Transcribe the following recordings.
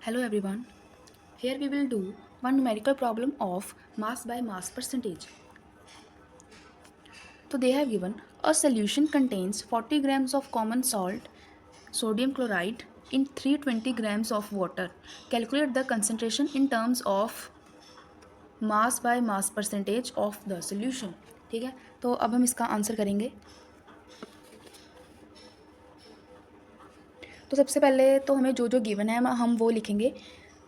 Hello everyone. Here we will do one numerical problem of mass by mass percentage. So they have given a solution contains 40 grams of common salt, sodium chloride in 320 grams of water. Calculate the concentration in terms of mass by mass percentage of the solution. ठीक है, तो अब हम इसका answer करेंगे. तो सबसे पहले तो हमें जो जो गिवन है हम वो लिखेंगे.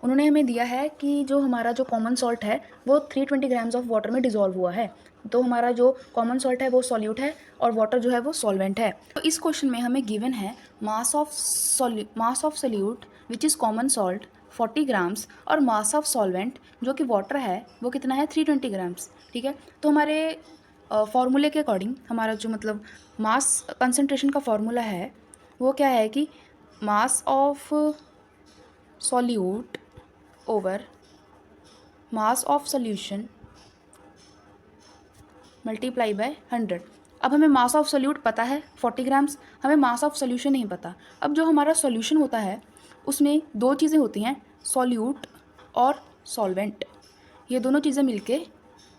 उन्होंने हमें दिया है कि जो हमारा जो कॉमन सॉल्ट है वो 320 ग्राम्स ऑफ वाटर में डिज़ोल्व हुआ है. तो हमारा जो कॉमन सॉल्ट है वो सॉल्यूट है और वाटर जो है वो सॉल्वेंट है. तो इस क्वेश्चन में हमें गिवन है mass of solute which is common salt 40 grams और मास ऑफ सॉल्वेंट जो कि वाटर है वो कितना है 320 ग्राम्स. ठीक है, तो हमारे फॉर्मूले के अकॉर्डिंग हमारा जो मतलब मास कंसनट्रेशन का फॉर्मूला है वो क्या है कि mass of solute over mass of solution multiply by 100. अब हमें मास ऑफ सॉल्यूट पता है 40 ग्राम्स, हमें मास ऑफ सॉल्यूशन नहीं पता. अब जो हमारा सॉल्यूशन होता है उसमें दो चीज़ें होती हैं, सॉल्यूट और सॉल्वेंट. ये दोनों चीज़ें मिलके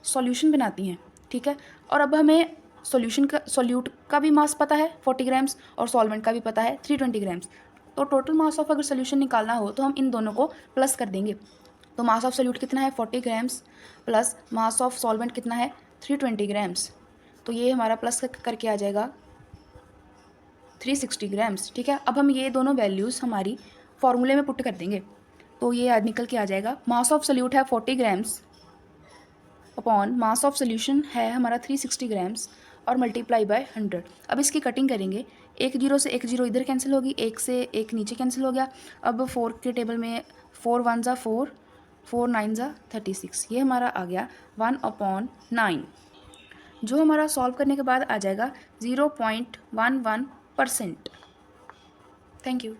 सॉल्यूशन बनाती हैं. ठीक है, और अब हमें सॉल्यूट का भी मास पता है 40 ग्राम्स और सॉल्वेंट का भी पता है 320 ग्राम्स. तो टोटल मास ऑफ अगर सोल्यूशन निकालना हो तो हम इन दोनों को प्लस कर देंगे. तो मास ऑफ सोल्यूट कितना है 40 grams plus mass of solvent कितना है 320 ग्राम्स. तो ये हमारा प्लस करके आ जाएगा 360 ग्राम्स. ठीक है, अब हम ये दोनों वैल्यूज़ हमारी फॉर्मूले में पुट कर देंगे. तो ये आज निकल के आ जाएगा मास ऑफ सोल्यूट है 40 grams upon mass of solution है हमारा 360 ग्राम्स और मल्टीप्लाई बाय 100. अब इसकी कटिंग करेंगे. एक जीरो से एक जीरो इधर कैंसिल होगी, एक से एक नीचे कैंसिल हो गया. अब 4 के टेबल में 4 1 ज़ा 4, 4 9 ज़ा 36. ये हमारा आ गया 1/9 जो हमारा सॉल्व करने के बाद आ जाएगा 0.11%. Thank you.